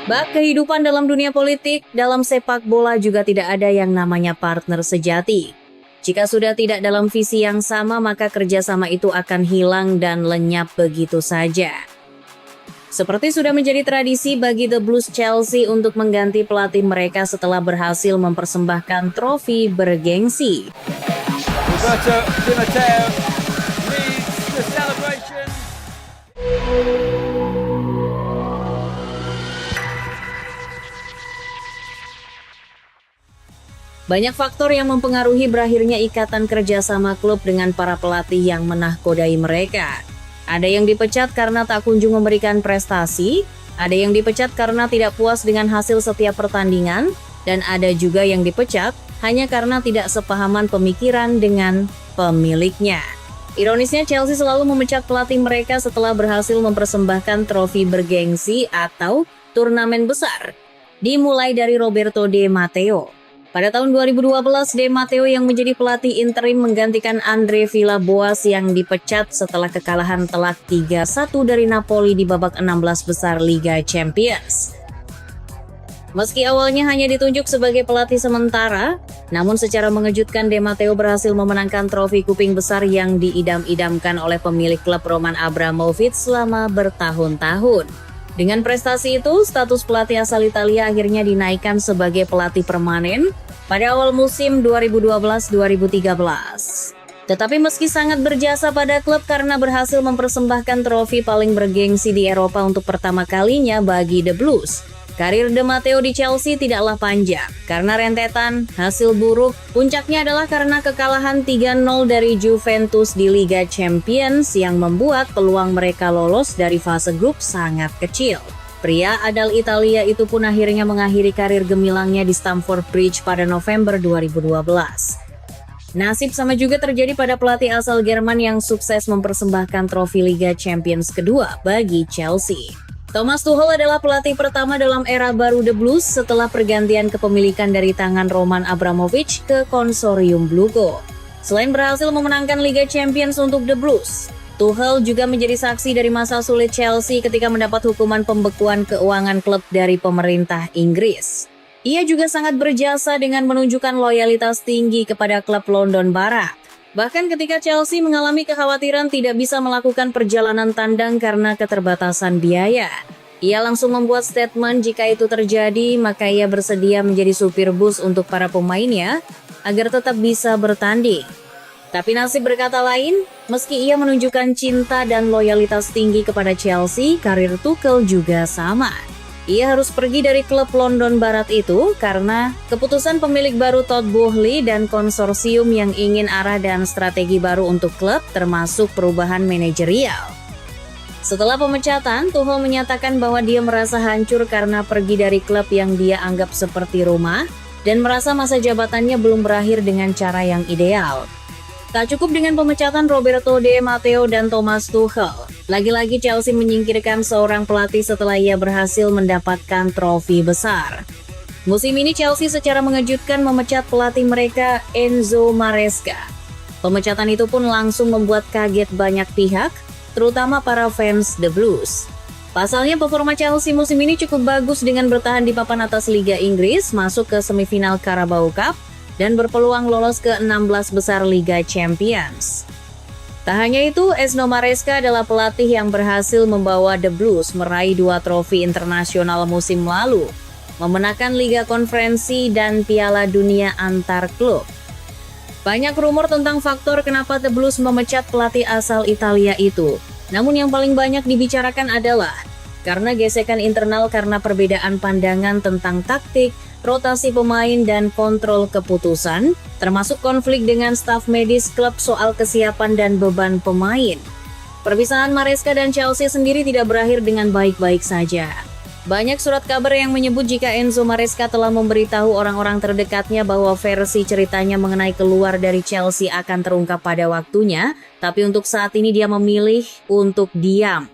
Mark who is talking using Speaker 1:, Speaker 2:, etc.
Speaker 1: Bak kehidupan dalam dunia politik, dalam sepak bola juga tidak ada yang namanya partner sejati. Jika sudah tidak dalam visi yang sama, maka kerjasama itu akan hilang dan lenyap begitu saja. Seperti sudah menjadi tradisi bagi The Blues Chelsea untuk mengganti pelatih mereka setelah berhasil mempersembahkan trofi bergengsi.
Speaker 2: Roberto Di Matteo leads the celebration.
Speaker 1: Banyak faktor yang mempengaruhi berakhirnya ikatan kerjasama klub dengan para pelatih yang menahkodai mereka. Ada yang dipecat karena tak kunjung memberikan prestasi, ada yang dipecat karena tidak puas dengan hasil setiap pertandingan, dan ada juga yang dipecat hanya karena tidak sepahaman pemikiran dengan pemiliknya. Ironisnya, Chelsea selalu memecat pelatih mereka setelah berhasil mempersembahkan trofi bergengsi atau turnamen besar, dimulai dari Roberto Di Matteo. Pada tahun 2012, Di Matteo yang menjadi pelatih interim menggantikan Andre Villas-Boas yang dipecat setelah kekalahan telak 3-1 dari Napoli di babak 16 besar Liga Champions. Meski awalnya hanya ditunjuk sebagai pelatih sementara, namun secara mengejutkan Di Matteo berhasil memenangkan trofi kuping besar yang diidam-idamkan oleh pemilik klub Roman Abramovich selama bertahun-tahun. Dengan prestasi itu, status pelatih asal Italia akhirnya dinaikkan sebagai pelatih permanen pada awal musim 2012-2013. Tetapi meski sangat berjasa pada klub karena berhasil mempersembahkan trofi paling bergengsi di Eropa untuk pertama kalinya bagi The Blues, karir Di Matteo di Chelsea tidaklah panjang karena rentetan hasil buruk. Puncaknya adalah karena kekalahan 3-0 dari Juventus di Liga Champions yang membuat peluang mereka lolos dari fase grup sangat kecil. Pria adal Italia itu pun akhirnya mengakhiri karir gemilangnya di Stamford Bridge pada November 2012. Nasib sama juga terjadi pada pelatih asal Jerman yang sukses mempersembahkan trofi Liga Champions kedua bagi Chelsea. Thomas Tuchel adalah pelatih pertama dalam era baru The Blues setelah pergantian kepemilikan dari tangan Roman Abramovich ke konsorsium Bluko. Selain berhasil memenangkan Liga Champions untuk The Blues, Tuchel juga menjadi saksi dari masa sulit Chelsea ketika mendapat hukuman pembekuan keuangan klub dari pemerintah Inggris. Ia juga sangat berjasa dengan menunjukkan loyalitas tinggi kepada klub London Barat. Bahkan ketika Chelsea mengalami kekhawatiran tidak bisa melakukan perjalanan tandang karena keterbatasan biaya, ia langsung membuat statement jika itu terjadi, maka ia bersedia menjadi supir bus untuk para pemainnya agar tetap bisa bertanding. Tapi nasib berkata lain, meski ia menunjukkan cinta dan loyalitas tinggi kepada Chelsea, karir Tuchel juga sama. Ia harus pergi dari klub London Barat itu karena keputusan pemilik baru Todd Boehly dan konsorsium yang ingin arah dan strategi baru untuk klub termasuk perubahan manajerial. Setelah pemecatan, Tuchel menyatakan bahwa dia merasa hancur karena pergi dari klub yang dia anggap seperti rumah dan merasa masa jabatannya belum berakhir dengan cara yang ideal. Tak cukup dengan pemecatan Roberto Di Matteo dan Thomas Tuchel, lagi-lagi Chelsea menyingkirkan seorang pelatih setelah ia berhasil mendapatkan trofi besar. Musim ini Chelsea secara mengejutkan memecat pelatih mereka Enzo Maresca. Pemecatan itu pun langsung membuat kaget banyak pihak, terutama para fans The Blues. Pasalnya performa Chelsea musim ini cukup bagus dengan bertahan di papan atas Liga Inggris, masuk ke semifinal Carabao Cup, dan berpeluang lolos ke 16 besar Liga Champions. Tak hanya itu, Enzo Maresca adalah pelatih yang berhasil membawa The Blues meraih 2 trofi internasional musim lalu, memenangkan Liga Konferensi dan Piala Dunia antar klub. Banyak rumor tentang faktor kenapa The Blues memecat pelatih asal Italia itu. Namun yang paling banyak dibicarakan adalah karena gesekan internal karena perbedaan pandangan tentang taktik, rotasi pemain, dan kontrol keputusan, termasuk konflik dengan staf medis klub soal kesiapan dan beban pemain. Perpisahan Maresca dan Chelsea sendiri tidak berakhir dengan baik-baik saja. Banyak surat kabar yang menyebut jika Enzo Maresca telah memberitahu orang-orang terdekatnya bahwa versi ceritanya mengenai keluar dari Chelsea akan terungkap pada waktunya, tapi untuk saat ini dia memilih untuk diam.